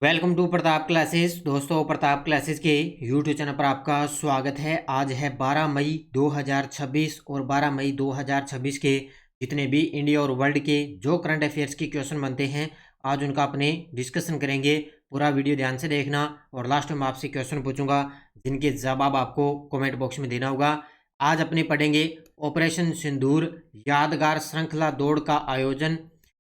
Welcome to Pratap classes. दोस्तों, Pratap classes के YouTube channel पर आपका स्वागत है। आज है 12 मई 2026 और 12 मई 2026 के जितने भी इंडिया और वर्ल्ड के जो करंट अफेयर्स के क्वेश्चन बनते हैं, आज उनका अपने डिस्कशन करेंगे। पूरा वीडियो ध्यान से देखना और लास्ट में आपसे क्वेश्चन पूछूंगा जिनके जवाब आपको कमेंट बॉक्स में देना होगा। आज अपने पढ़ेंगे ऑपरेशन सिंदूर यादगार श्रृंखला दौड़ का आयोजन।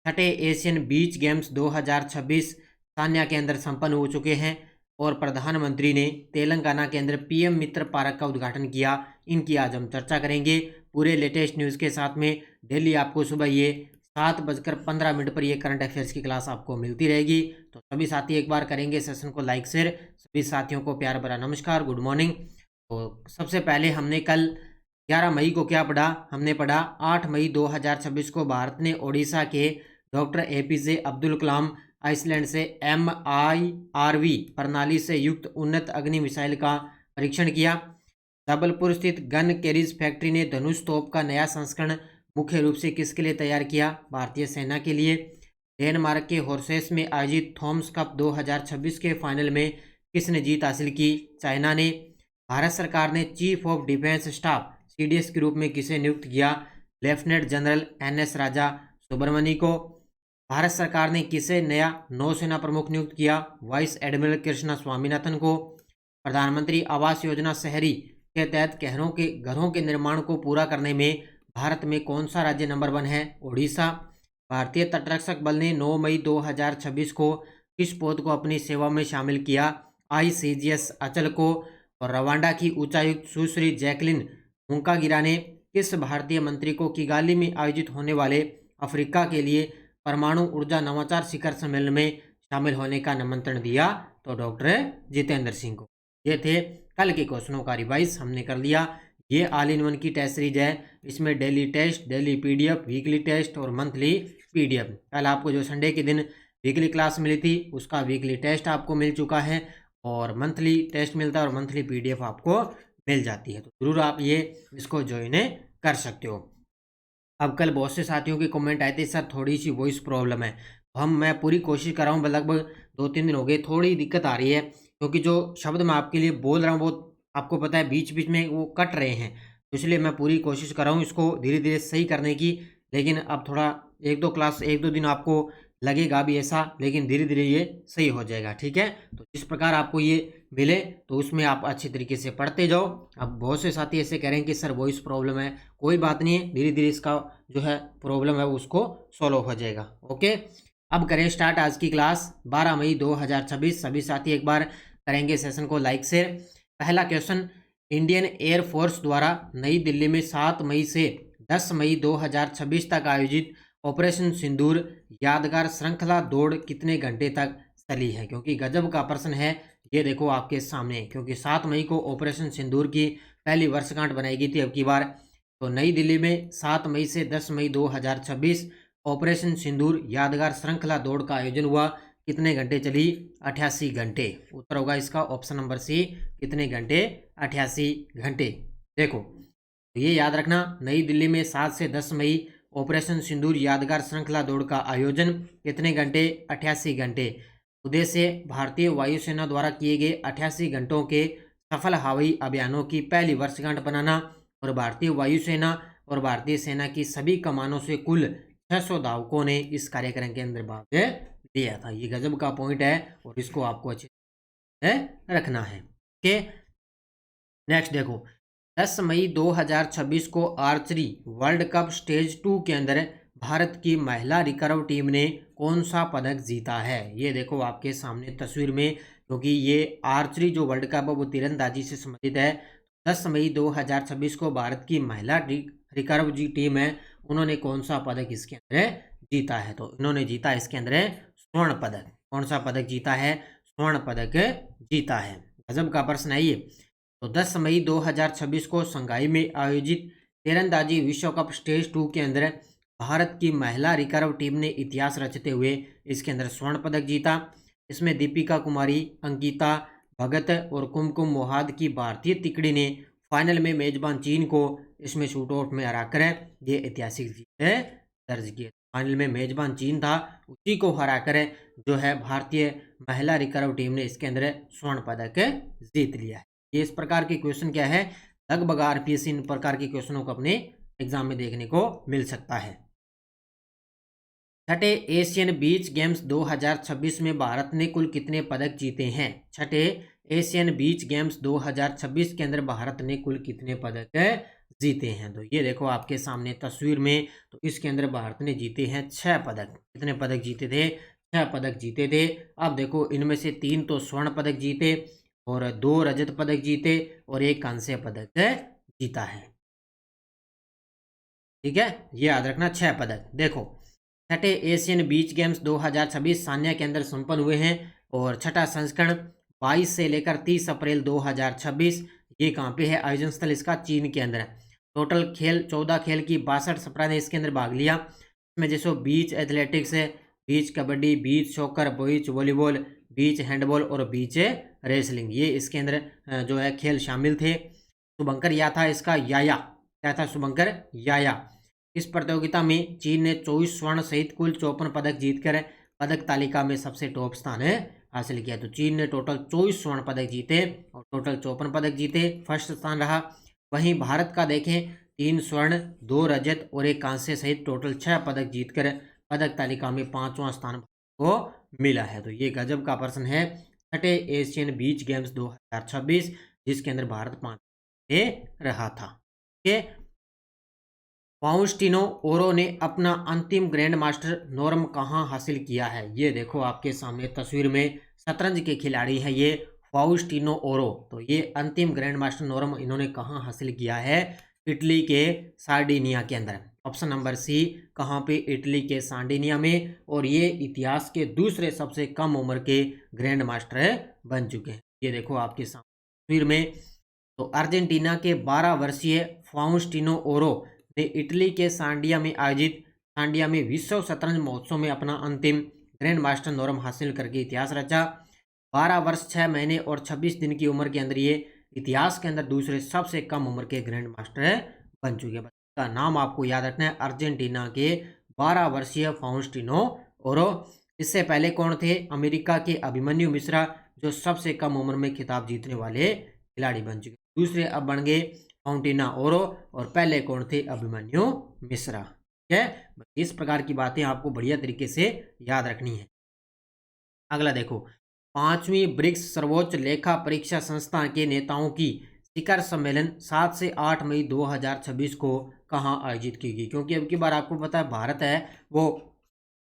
छठे एशियन बीच गेम्स 2026 सान्या के अंदर संपन्न हो चुके हैं और प्रधानमंत्री ने तेलंगाना के अंदर पीएम मित्र पार्क का उद्घाटन किया। इनकी आज हम चर्चा करेंगे पूरे लेटेस्ट न्यूज़ के साथ में। डेली आपको सुबह ये 7:15 पर ये करंट अफेयर्स की क्लास आपको मिलती रहेगी। तो सभी साथी एक बार करेंगे सेशन को लाइक शेयर। सभी साथियों को प्यार भरा नमस्कार, गुड मॉर्निंग। तो सबसे पहले हमने कल 11 मई को क्या पढ़ा? हमने पढ़ा 8 मई 2026 को भारत ने ओडिशा के doctor APJ Abdul Kalam Iceland से MIRV प्रणाली से युक्त उन्नत अग्नि मिसाइल का परीक्षण किया। जबलपुर स्थित गन कैरिज फैक्ट्री ने धनुष तोप का नया संस्करण मुख्य रूप से किसके लिए तैयार किया? भारतीय सेना के लिए। डेनमार्क के हॉर्सेस में आयोजित थॉम्स कप 2026 के फाइनल में किसने जीत हासिल की? चाइना ने। भारत सरकार ने chief of defence staff CDS के रूप में किसे नियुक्त किया? लेफ्टिनेंट जनरल NS राजा सुब्रमण्य को। भारत सरकार ने किसे नया नौसेना प्रमुख नियुक्त किया? वाइस एडमिरल कृष्णा स्वामीनाथन को। प्रधानमंत्री आवास योजना शहरी के तहत घरों के निर्माण को पूरा करने में भारत में कौन सा राज्य नंबर 1 है? ओडिशा। भारतीय तटरक्षक बल ने 9 मई 2026 को किस पोत को अपनी सेवा में शामिल किया? ICGS अचल को। और रवांडा की उच्चायुक्त सुश्री जैकलिन मुंकागिरा ने किस भारतीय मंत्री को किगाली में आयोजित होने वाले अफ्रीका के लिए परमाणु ऊर्जा नवाचार शिखर सम्मेलन में शामिल होने का निमंत्रण दिया? तो डॉक्टर जितेंद्र सिंह को। ये थे कल के क्वेश्चनों का रिवाइज हमने कर लिया। ये ऑल इन वन की टेस्ट सीरीज है। इसमें daily test, daily PDF, weekly test और मंथली PDF। कल आपको जो संडे के दिन वीकली क्लास मिली थी उसका वीकली टेस्ट आपको मिल चुका है और मंथली टेस्ट मिलता है और मंथली PDF आपको मिल जाती है। तो जरूर आप ये इसको ज्वाइन कर सकते हो। अब कल बहुत से साथियों के कमेंट आए थे, सर थोड़ी सी वॉइस प्रॉब्लम है। मैं पूरी कोशिश कर रहा हूँ, लगभग 2-3 दिन हो गए, थोड़ी दिक्कत आ रही है क्योंकि जो शब्द मैं आपके लिए बोल रहा हूँ वो आपको पता है बीच बीच में वो कट रहे हैं। तो इसलिए मैं पूरी कोशिश कर रहा हूँ इसको धीरे धीरे सही करने की। लेकिन अब थोड़ा 1-2 दिन आपको लगेगा भी ऐसा, लेकिन धीरे धीरे ये सही हो जाएगा। ठीक है, तो जिस प्रकार आपको ये मिले तो उसमें आप अच्छी तरीके से पढ़ते जाओ। अब बहुत से साथी ऐसे कह रहे हैं कि सर वॉइस प्रॉब्लम है, कोई बात नहीं है, धीरे धीरे इसका जो है प्रॉब्लम है उसको सॉल्व हो जाएगा। ओके, अब करें स्टार्ट आज की क्लास। 12 मई 2026 सभी साथी एक बार करेंगे सेशन को लाइक शेयर। पहला क्वेश्चन, इंडियन एयरफोर्स द्वारा नई दिल्ली में 7 मई से 10 मई 2026 तक आयोजित ऑपरेशन सिंदूर यादगार श्रृंखला दौड़ कितने घंटे तक चली है? क्योंकि गजब का प्रश्न है ये, देखो आपके सामने। क्योंकि 7 मई को ऑपरेशन सिंदूर की पहली वर्षगांठ बनाई गई थी अब की बार। तो नई दिल्ली में 7 मई से 10 मई 2026 ऑपरेशन सिंदूर यादगार श्रृंखला दौड़ का आयोजन हुआ। कितने घंटे चली? 88 घंटे। उत्तर होगा इसका ऑप्शन नंबर C, कितने घंटे? 88 घंटे। देखो ये याद रखना, नई दिल्ली में 7 से 10 मई ऑपरेशन सिंदूर यादगार श्रृंखला दौड़ का आयोजन, कितने घंटे? 88 घंटे। उद्देश्य भारतीय वायुसेना द्वारा किए गए 88 घंटों के सफल हवाई अभियानों की पहली वर्षगांठ बनाना और भारतीय वायुसेना और भारतीय सेना की सभी कमानों से कुल 600 धावकों ने इस कार्यक्रम के अंदर भाग लिया था। ये गजब का पॉइंट है और इसको आपको अच्छे से रखना है। ओके, नेक्स्ट देखो, 10 मई 2026 को आर्चरी वर्ल्ड कप स्टेज 2 के अंदर भारत की महिला रिकर्व टीम ने कौन सा पदक जीता है? ये देखो आपके सामने तस्वीर में, क्योंकि ये आर्चरी जो वर्ल्ड कप है वो तीरंदाजी से संबंधित है। 10 मई 2026 को भारत की महिला रिकर्व जी टीम है, उन्होंने कौन सा पदक इसके अंदर जीता है? तो इन्होंने जीता इसके अंदर स्वर्ण पदक। कौन सा पदक जीता है? स्वर्ण पदक जीता है। गजब का प्रश्न है ये। तो 10 मई 2026 को शंघाई में आयोजित तीरंदाजी विश्व कप स्टेज 2 के अंदर भारत की महिला रिकर्व टीम ने इतिहास रचते हुए इसके अंदर स्वर्ण पदक जीता। इसमें दीपिका कुमारी, अंकिता भगत और कुमकुम मोहाद की भारतीय तिकड़ी ने फाइनल में मेजबान चीन को इसमें शूटआउट में हराकर ये ऐतिहासिक जीत दर्ज की। फाइनल में मेजबान चीन था, उसी को हराकर जो है भारतीय महिला रिकर्व टीम ने इसके अंदर स्वर्ण पदक जीत लिया है। ये इस प्रकार के क्वेश्चन क्या है, लगभग आरपीएससी इन प्रकार के क्वेश्चनों को अपने एग्जाम में देखने को मिल सकता है। छठे एशियन बीच गेम्स 2026 में भारत ने कुल कितने पदक जीते हैं? छठे एशियन बीच गेम्स 2026 के अंदर भारत ने कुल कितने पदक जीते हैं? तो ये देखो आपके सामने तस्वीर में, तो इसके अंदर भारत ने जीते हैं 6 पदक। कितने पदक जीते थे? 6 पदक जीते थे। अब देखो इनमें से 3 तो स्वर्ण पदक जीते और 2 रजत पदक जीते और 1 कांस्य पदक जीता है। ठीक है, ये याद रखना, 6 पदक। देखो छठे एशियन बीच गेम्स 2026 सान्या के अंदर संपन्न हुए हैं और छठा संस्करण 22 से लेकर 30 अप्रैल 2026। ये कहाँ पे है? आयोजन स्थल इसका चीन के अंदर है। टोटल खेल 14 खेल की 62 स्पर्धा ने इसके अंदर भाग लिया। इसमें जैसे बीच एथलेटिक्स है, beach kabaddi, beach soccer, beach volleyball, beach handball और बीच रेसलिंग, ये इसके अंदर जो है खेल शामिल थे। शुभंकर या था इसका याया, क्या था? शुभंकर याया। इस प्रतियोगिता में चीन ने 24 स्वर्ण सहित कुल 54 पदक जीतकर पदक तालिका में सबसे टॉप स्थान हासिल किया। तो चीन ने टोटल 24 स्वर्ण पदक जीते और टोटल 54 पदक जीते, फर्स्ट स्थान रहा। वहीं भारत का देखें, 3 स्वर्ण, 2 रजत और 1 कांस्य सहित टोटल 6 पदक जीतकर पदक तालिका में 5वां स्थान को मिला है। तो ये गजब का प्रश्न है। छठे एशियन बीच गेम्स 2026 जिसके अंदर भारत 5 रहा था। फाउस्टिनो ओरो ने अपना अंतिम ग्रैंड मास्टर नॉर्म कहाँ हासिल किया है? ये देखो आपके सामने तस्वीर में, शतरंज के खिलाड़ी है ये फाउस्टिनो ओरो। तो ये अंतिम ग्रैंड मास्टर नॉर्म इन्होंने कहाँ हासिल किया है? इटली के सार्डिनिया के अंदर। ऑप्शन नंबर सी, कहाँ पे? इटली के सार्डिनिया में। और ये इतिहास के दूसरे सबसे कम उम्र के ग्रैंड मास्टर बन चुके हैं। ये देखो आपके सामने तस्वीर में। तो अर्जेंटीना के 12 वर्षीय फाउस्टिनो ओरो ने इटली के सांडिया में विश्व शतरंज महोत्सव में अपना अंतिम ग्रैंड मास्टर नॉर्म हासिल करके इतिहास रचा। 12 वर्ष 6 महीने और 26 दिन की उम्र के अंदर ये इतिहास के अंदर दूसरे सबसे कम उम्र के ग्रैंड मास्टर बन चुके हैं। इसका नाम आपको याद रखना है, अर्जेंटीना के 12 वर्षीय फाउस्टिनो ओरो। इससे पहले कौन थे? अमेरिका के अभिमन्यु मिश्रा, जो सबसे कम उम्र में खिताब जीतने वाले खिलाड़ी बन चुके। दूसरे अब बन गए फाउस्टिनो ओरो और पहले कौन थे? अभिमन्यु मिश्रा। ठीक है, इस प्रकार की बातें आपको बढ़िया तरीके से याद रखनी है। अगला देखो, 5वीं ब्रिक्स सर्वोच्च लेखा परीक्षा संस्थान के नेताओं की शिखर सम्मेलन 7 से 8 मई 2026 को कहाँ आयोजित की गई? क्योंकि अब की बार आपको पता है भारत है वो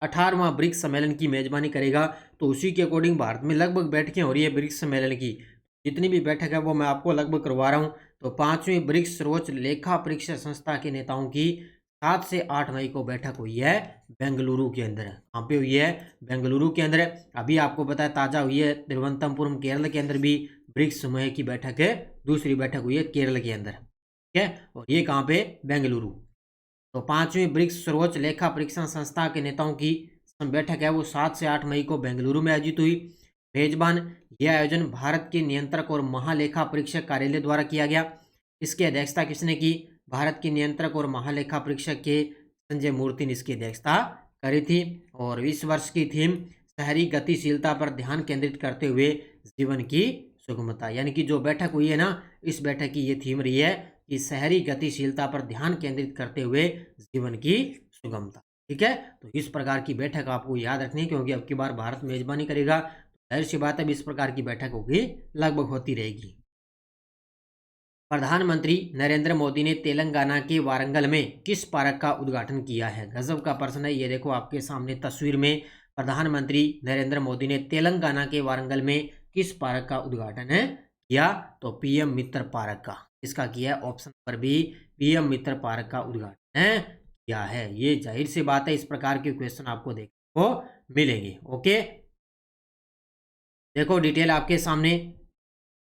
18वां ब्रिक्स सम्मेलन की मेजबानी करेगा। तो उसी के अकॉर्डिंग भारत में लगभग बैठकें हो रही है ब्रिक्स सम्मेलन की। जितनी भी बैठक है वो मैं आपको लगभग करवा रहा हूँ। तो 5वीं ब्रिक्स सर्वोच्च लेखा परीक्षा संस्था के नेताओं की 7 से 8 मई को बैठक हुई है बेंगलुरु के अंदर। कहाँ पे हुई है? बेंगलुरु के अंदर। अभी आपको पता है ताज़ा हुई है तिरुवनंतपुरम केरल के अंदर भी ब्रिक्स समूह की बैठक है, दूसरी बैठक हुई है केरल के अंदर। ठीक है, और ये कहाँ पे? बेंगलुरु। तो 5वीं ब्रिक्स सर्वोच्च लेखा परीक्षा संस्था के नेताओं की बैठक है वो 7 से 8 मई को बेंगलुरु में आयोजित हुई। मेजबान यह आयोजन भारत के नियंत्रक और महालेखा परीक्षक कार्यालय द्वारा किया गया। इसकी अध्यक्षता किसने की? भारत के नियंत्रक और महालेखा परीक्षक के संजय मूर्ति ने इसकी अध्यक्षता करी थी। और इस वर्ष की थीम शहरी गतिशीलता पर ध्यान केंद्रित करते हुए जीवन की सुगमता, यानी कि जो बैठक हुई है ना, इस बैठक की ये थीम रही है कि शहरी गतिशीलता पर ध्यान केंद्रित करते हुए जीवन की सुगमता। ठीक है, तो इस प्रकार की बैठक आपको याद रखनी है क्योंकि अब की बार भारत मेजबानी करेगा। जाहिर सी बात है इस प्रकार की बैठक होगी, लगभग होती रहेगी। प्रधानमंत्री नरेंद्र मोदी ने तेलंगाना के वारंगल में किस पार्क का उद्घाटन किया है? गजब का प्रश्न है। ये देखो आपके सामने तस्वीर में, प्रधानमंत्री नरेंद्र मोदी ने तेलंगाना के वारंगल में किस पार्क का उद्घाटन किया? तो पीएम मित्र पार्क का। इसका किया? ऑप्शन पर भी पीएम मित्र पार्क का उद्घाटन किया है। ये जाहिर सी बात है इस प्रकार के क्वेश्चन आपको देखने को मिलेंगे। ओके, देखो डिटेल आपके सामने।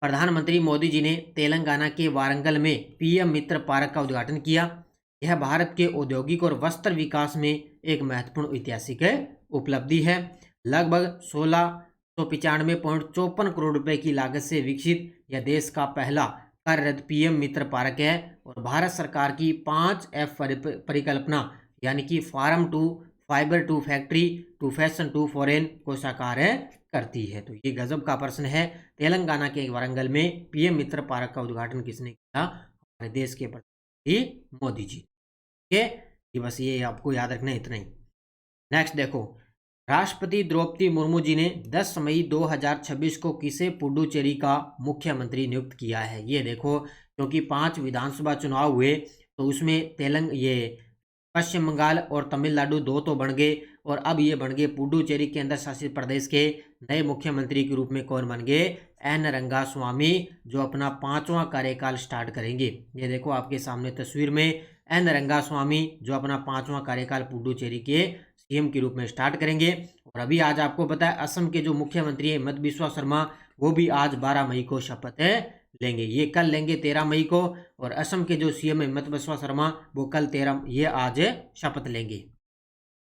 प्रधानमंत्री मोदी जी ने तेलंगाना के वारंगल में पीएम मित्र पार्क का उद्घाटन किया। यह भारत के औद्योगिक और वस्त्र विकास में एक महत्वपूर्ण ऐतिहासिक उपलब्धि है। लगभग 1695.54 करोड़ रुपए की लागत से विकसित यह देश का पहला कार्यरत पीएम मित्र पार्क है और भारत सरकार की 5F परिकल्पना यानी कि farm to fibre to factory to fashion to foreign को साकार करती है। तो ये गजब का प्रश्न है। तेलंगाना के वारंगल में पीएम मित्र पार्क का उद्घाटन किसने किया? हमारे देश के प्रधानमंत्री मोदी जी। ठीक है, ये बस ये आपको याद रखना है, इतना ही। नेक्स्ट देखो, राष्ट्रपति द्रौपदी मुर्मू जी ने 10 मई 2026 को किसे पुडुचेरी का मुख्यमंत्री नियुक्त किया है? ये देखो, क्योंकि 5 विधानसभा चुनाव हुए तो उसमें ये पश्चिम बंगाल और तमिलनाडु 2 तो बन गए, और अब ये बन गए पुडुचेरी के अंदर शासित प्रदेश के नए मुख्यमंत्री के रूप में कौन बन गए? एन रंगास्वामी, जो अपना 5वां कार्यकाल स्टार्ट करेंगे। ये देखो आपके सामने तस्वीर में एन रंगास्वामी, जो अपना 5वां कार्यकाल पुडुचेरी के सीएम के रूप में स्टार्ट करेंगे। और अभी आज आपको पता है असम के जो मुख्यमंत्री है हिमंता बिस्वा शर्मा, वो भी आज 12 मई को शपथ लेंगे। ये कल लेंगे 13 मई को, और असम के जो सीएम है हिमंता बिस्वा शर्मा, वो कल 13, ये आज शपथ लेंगे।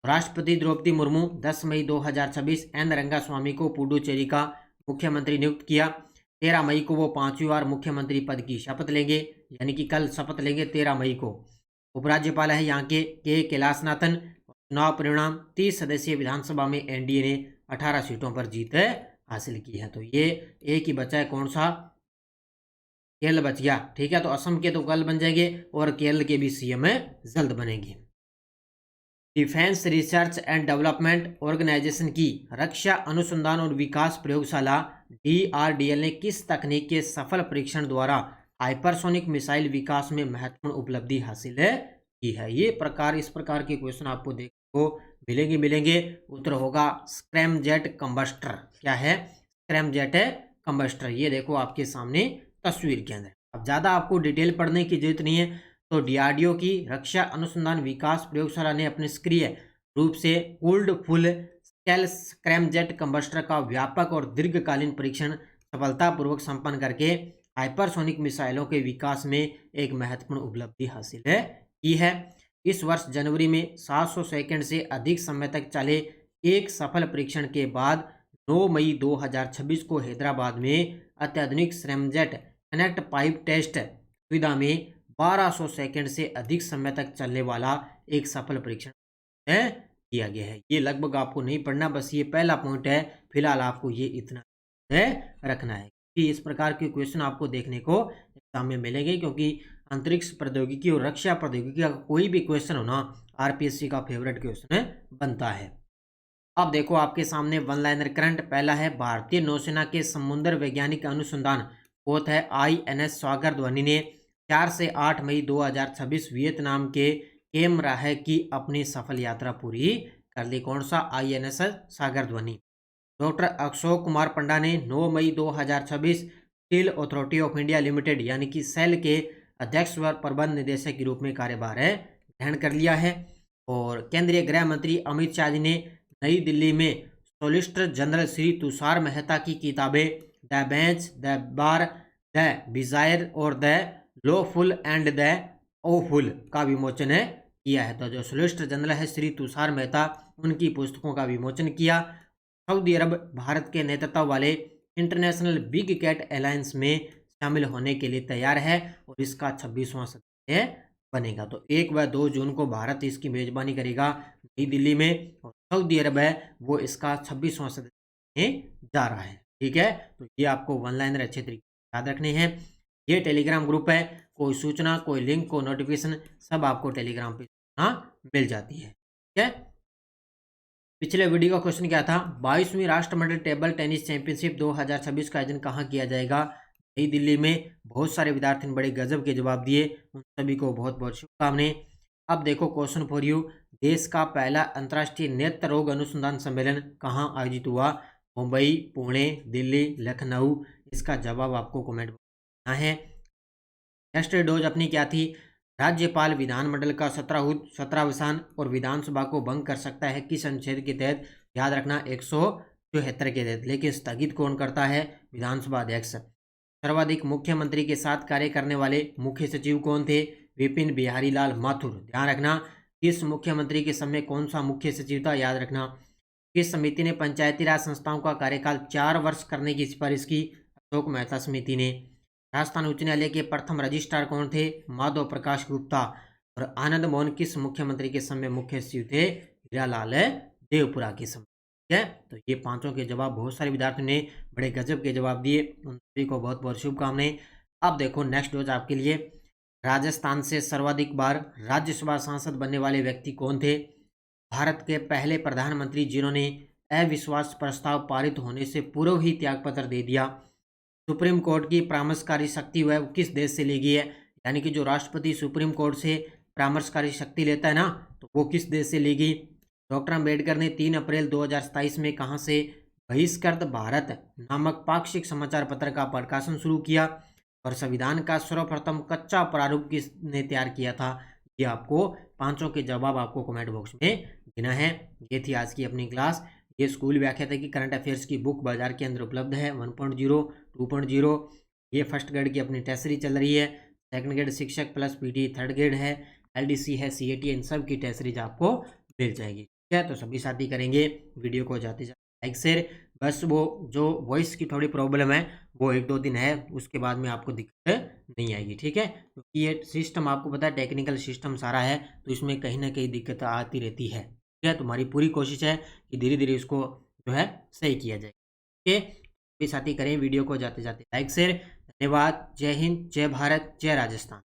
राष्ट्रपति द्रौपदी मुर्मू 10 मई 2026 एन रंगास्वामी को पुडुचेरी का मुख्यमंत्री नियुक्त किया। 13 मई को वो 5वीं बार मुख्यमंत्री पद की शपथ लेंगे, यानी कि कल शपथ लेंगे 13 मई को। उपराज्यपाल है यहाँ के कैलाशनाथन। चुनाव परिणाम 30 सदस्यीय विधानसभा में एनडीए ने 18 सीटों पर जीत हासिल की है। तो ये एक ही बचा है, कौन सा? केरल बच गया। ठीक है, तो असम के तो कल बन जाएंगे और केरल के भी सीएम जल्द बनेंगे। Defence research and development organisation की रक्षा अनुसंधान और विकास प्रयोगशाला डीआरडीएल ने किस तकनीक के सफल परीक्षण द्वारा हाइपरसोनिक मिसाइल विकास में महत्वपूर्ण उपलब्धि हासिल की है? इस प्रकार के क्वेश्चन आपको देखने को मिलेंगे। उत्तर होगा स्क्रैमजेट कंबस्टर। क्या है? Scramjet combustor. ये देखो आपके सामने तस्वीर के अंदर। अब ज़्यादा आपको डिटेल पढ़ने की जरूरत नहीं है। तो डीआरडीओ की रक्षा अनुसंधान विकास प्रयोगशाला ने अपने सक्रिय रूप से cooled full scale scramjet combustor का व्यापक और दीर्घकालीन परीक्षण सफलतापूर्वक संपन्न करके हाइपरसोनिक मिसाइलों के विकास में एक महत्वपूर्ण उपलब्धि हासिल की है। इस वर्ष जनवरी में 700 सेकंड से अधिक समय तक चले एक सफल परीक्षण के बाद 9 मई 2026 को हैदराबाद में अत्याधुनिक स्क्रैमजेट कनेक्ट पाइप टेस्ट सुविधा में 1200 सेकंड से अधिक समय तक चलने वाला एक सफल परीक्षण किया गया है। ये लगभग आपको नहीं पढ़ना, बस ये पहला पॉइंट है। फिलहाल आपको ये इतना रखना है कि इस प्रकार के क्वेश्चन आपको देखने को एग्जाम में मिलेंगे, क्योंकि अंतरिक्ष प्रौद्योगिकी और रक्षा प्रौद्योगिकी का कोई भी क्वेश्चन होना आरपीएससी का फेवरेट क्वेश्चन बनता है। अब देखो आपके सामने वन लाइनर करंट। पहला है, भारतीय नौसेना के समुद्र वैज्ञानिक अनुसंधान पोत है आईएनएस सागर ध्वनि ने 4 से 8 मई 2026 वियतनाम के केम राहे की अपनी सफल यात्रा पूरी कर ली। कौन सा? आईएनएस सागर ध्वनि। डॉक्टर अशोक कुमार पंडा ने 9 मई 2026 steel authority of India limited यानी कि सेल के अध्यक्ष व प्रबंध निदेशक के रूप में कार्यभार ग्रहण कर लिया है। और केंद्रीय गृह मंत्री अमित शाह जी ने नई दिल्ली में सॉलिसिटर जनरल श्री तुषार मेहता की किताबें the bench, the bar, the desire और the lawful and the awful का विमोचन किया है। तो जो सॉलिसिटर जनरल है श्री तुषार मेहता, उनकी पुस्तकों का विमोचन किया। सऊदी अरब भारत के नेतृत्व वाले इंटरनेशनल बिग कैट अलायंस में शामिल होने के लिए तैयार है और इसका 26वां सदस्य बनेगा। तो 1 व 2 जून को भारत इसकी मेजबानी करेगा नई दिल्ली में, और सऊदी अरब है वो इसका 26वां सदस्य जा रहा है। ठीक है, तो ये आपको वन लाइनर अच्छे तरीके से याद रखने हैं। ये टेलीग्राम ग्रुप है, कोई सूचना, कोई लिंक, कोई नोटिफिकेशन सब आपको टेलीग्राम पे मिल जाती है। ठीक है, पिछले वीडियो का क्वेश्चन क्या था? 22वीं राष्ट्रमंडल टेबल टेनिस चैंपियनशिप 2026 का आयोजन कहाँ किया जाएगा? नई दिल्ली में। बहुत सारे विद्यार्थी ने बड़े गजब के जवाब दिए, उन सभी को बहुत बहुत शुभकामनाएं। अब देखो क्वेश्चन फॉर यू, देश का पहला अंतर्राष्ट्रीय नेत्र रोग अनुसंधान सम्मेलन कहाँ आयोजित हुआ? मुंबई, पुणे, दिल्ली, लखनऊ। इसका जवाब आपको कमेंट में देना है। नेक्स्ट डोज अपनी क्या थी? राज्यपाल विधानमंडल का 17वां और विधानसभा को भंग कर सकता है किस अनुच्छेद के तहत? याद रखना 174 के तहत। लेकिन स्थगित कौन करता है? विधानसभा अध्यक्ष। सर्वाधिक मुख्यमंत्री के साथ कार्य करने वाले मुख्य सचिव कौन थे? विपिन बिहारी लाल माथुर। ध्यान रखना किस मुख्यमंत्री के समय कौन सा मुख्य सचिव था? याद रखना। किस समिति ने पंचायती राज संस्थाओं का कार्यकाल 4 वर्ष करने की सिफारिश की? अशोक मेहता समिति ने। राजस्थान उच्च न्यायालय के प्रथम रजिस्ट्रार कौन थे? माधव प्रकाश गुप्ता। और आनंद मोहन किस मुख्यमंत्री के समय मुख्य सचिव थे? हीरालाल देवपुरा की समझ। ठीक है, तो ये पांचों के जवाब बहुत सारे विद्यार्थियों ने बड़े गजब के जवाब दिए, उन सभी को बहुत बहुत शुभकामनाएं। अब देखो नेक्स्ट रोज आपके लिए, राजस्थान से सर्वाधिक बार राज्यसभा सांसद बनने वाले व्यक्ति कौन थे? भारत के पहले प्रधानमंत्री जिन्होंने अविश्वास प्रस्ताव पारित होने से पूर्व ही त्यागपत्र दे दिया। सुप्रीम कोर्ट की परामर्शकारी शक्ति वह किस देश से ली गई है? यानी कि जो राष्ट्रपति सुप्रीम कोर्ट से परामर्शकारी शक्ति लेता है ना, तो वो किस देश से ली गई? डॉक्टर अंबेडकर ने 3 अप्रैल 2027 में कहाँ से बहिष्कृत भारत नामक पाक्षिक समाचार पत्र का प्रकाशन शुरू किया? और संविधान का सर्वप्रथम कच्चा प्रारूप किसने तैयार किया था? ये आपको पांचों के जवाब आपको कमेंट बॉक्स में देना है। ये थी आज की अपनी क्लास। ये स्कूल व्याख्या की करंट अफेयर्स की बुक बाजार के अंदर उपलब्ध है 1.0, 2.0। ये फर्स्ट ग्रेड की अपनी टेस्ट सीरीज चल रही है। सेकंड ग्रेड शिक्षक प्लस पीटी थर्ड ग्रेड है, एलडीसी है, सीएटी, इन सब की टेस्ट सीरीज आपको मिल जाएगी। ठीक है, तो सभी साथी करेंगे वीडियो को जाते जाते लाइक शेयर। बस वो जो वॉइस की थोड़ी प्रॉब्लम है वो 1-2 दिन है, उसके बाद में आपको दिक्कत नहीं आएगी। ठीक है, क्योंकि ये सिस्टम आपको पता है टेक्निकल सिस्टम सारा है, तो इसमें कहीं ना कहीं दिक्कत आती रहती है। ठीक है, तुम्हारी पूरी कोशिश है कि धीरे धीरे इसको जो है सही किया जाए। ओके, सभी साथी करें वीडियो को जाते जाते लाइक शेयर। धन्यवाद। जय हिंद, जय भारत, जय राजस्थान।